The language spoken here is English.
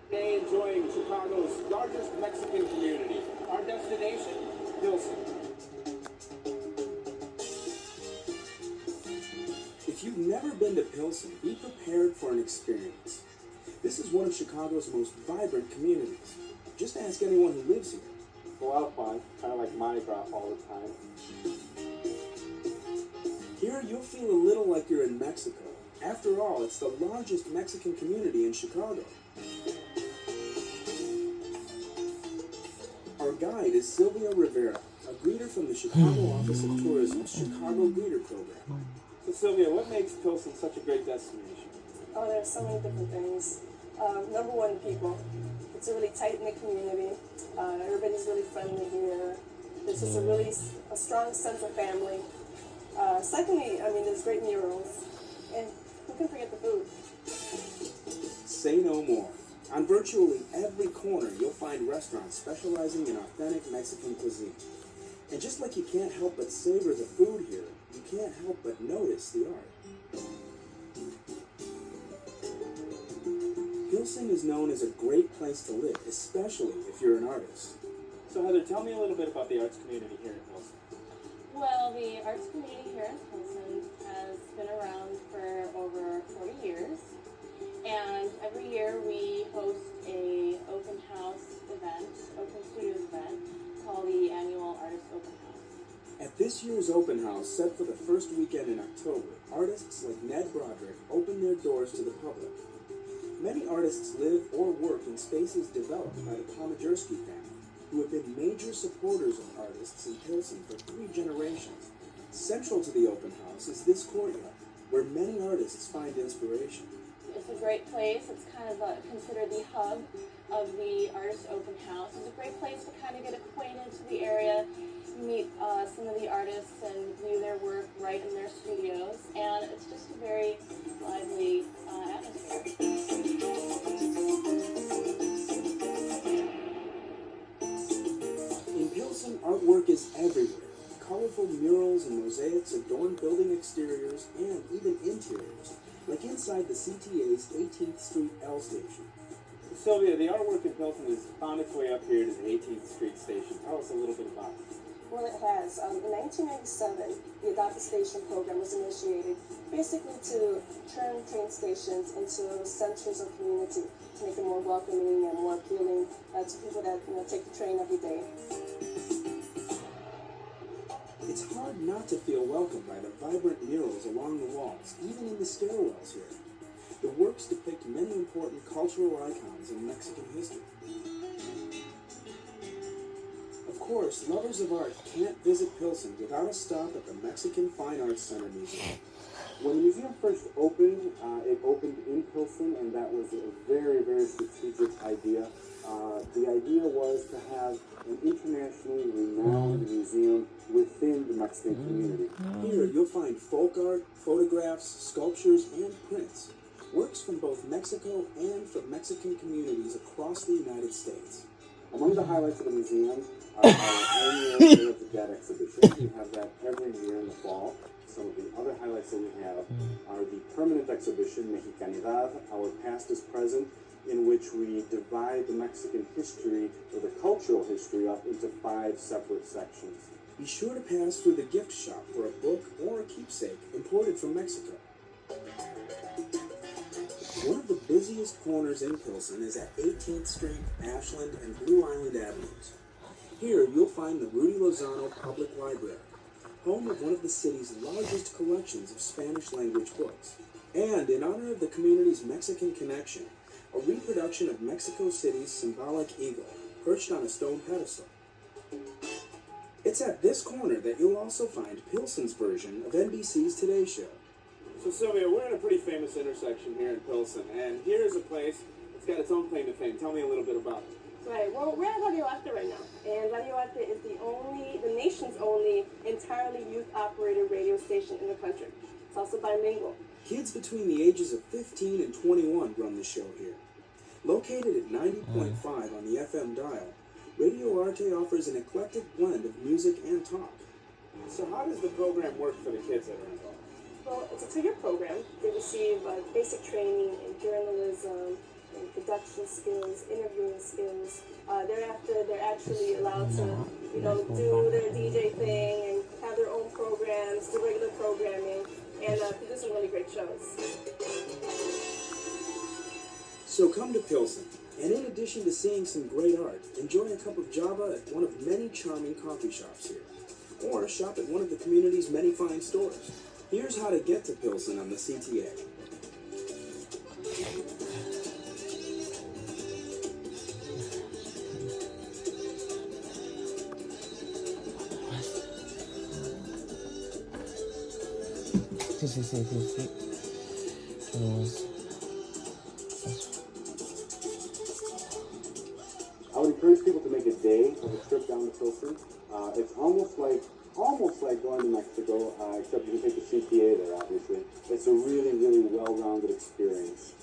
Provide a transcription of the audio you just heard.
Today enjoying Chicago's largest Mexican community. Our destination, Pilsen. If you've never been to Pilsen, be prepared for an experience. This is one of Chicago's most vibrant communities. Just ask anyone who lives here. A lot of fun, kind of like Mardi Gras all the time. Here, you'll feel a little like you're in Mexico. After all, it's the largest Mexican community in Chicago. Our guide is Sylvia Rivera, a greeter from the Chicago Office of Tourism's Chicago Greeter Program. So Sylvia, what makes Pilsen such a great destination? Oh, there's so many different things. Number one, people. It's a really tight-knit community. Everybody's really friendly here. There's just a strong sense of family. Secondly, I mean, there's great murals. And who can forget the food? Say no more. On virtually every corner, you'll find restaurants specializing in authentic Mexican cuisine. And just like you can't help but savor the food here, you can't help but notice the art. Pilsen is known as a great place to live, especially if you're an artist. So Heather, tell me a little bit about the arts community here in Pilsen. Well, the arts community here in Pilsen has been around for over 40 years, and every year we host a open house event, open studios event, called the annual Artist Open House. At this year's open house, set for the first weekend in October, artists like Ned Broderick open their doors to the public. Many artists live or work in spaces developed by the Pomajerski family, who have been major supporters of artists in Pilsen for 3 generations. Central to the open house is this courtyard, where many artists find inspiration. It's a great place. It's kind of considered the hub of the Artist Open House. It's a great place to kind of get acquainted to the area, meet some of the artists and view their work right in their studios, and it's just a very lively atmosphere. In Pilsen, artwork is everywhere. Colorful murals and mosaics adorn building exteriors and even interiors, like inside the CTA's 18th Street L station. Sylvia, the artwork in Pilsen has found its way up here to the 18th Street station. Tell us a little bit about it. Well, it has. In 1997, the Adopt a Station program was initiated, basically to turn train stations into centers of community, to make them more welcoming and more appealing to people that take the train every day. It's hard not to feel welcomed by the vibrant murals along the walls, even in the stairwells here. The works depict many important cultural icons in Mexican history. Of course, lovers of art can't visit Pilsen without a stop at the Mexican Fine Arts Center Museum. When the museum first opened, it opened in Pilsen, and that was a very, very strategic idea. The idea was to have an internationally renowned museum within the Mexican community. Here, you'll find folk art, photographs, sculptures, and prints. Works from both Mexico and from Mexican communities across the United States. Among the highlights of the museum are our annual Day of the Dead exhibition. We have that every year in the fall. Some of the other highlights that we have are the permanent exhibition, Mexicanidad, Our Past is Present, in which we divide the Mexican history, or the cultural history, up into 5 separate sections. Be sure to pass through the gift shop for a book or a keepsake imported from Mexico. One of the busiest corners in Pilsen is at 18th Street, Ashland, and Blue Island Avenues. Here, you'll find the Rudy Lozano Public Library, home of one of the city's largest collections of Spanish-language books. And in honor of the community's Mexican connection, a reproduction of Mexico City's symbolic eagle, perched on a stone pedestal. It's at this corner that you'll also find Pilsen's version of NBC's Today Show. So Sylvia, we're in a pretty famous intersection here in Pilsen, and here's a place that's got its own claim to fame. Tell me a little bit about it. Right. Well, we're at Radio Arte right now, and Radio Arte is the nation's only entirely youth-operated radio station in the country. It's also bilingual. Kids between the ages of 15 and 21 run the show here. Located at 90.5 on the FM dial, Radio Arte offers an eclectic blend of music and talk. So how does the program work for the kids that are involved? Well, it's a 2-year program. They receive basic training in journalism, and production skills, interviewing skills. Thereafter, they're actually allowed to, do their DJ thing and have their own programs, do regular programming, and produce some really great shows. So come to Pilsen, and in addition to seeing some great art, enjoy a cup of Java at one of many charming coffee shops here. Or shop at one of the community's many fine stores. Here's how to get to Pilsen on the CTA. Sí. Terus I would encourage people to make a day of a trip down to Pilsen. It's almost like going to Mexico, except you can take the CTA there, obviously. It's a really, really well-rounded experience.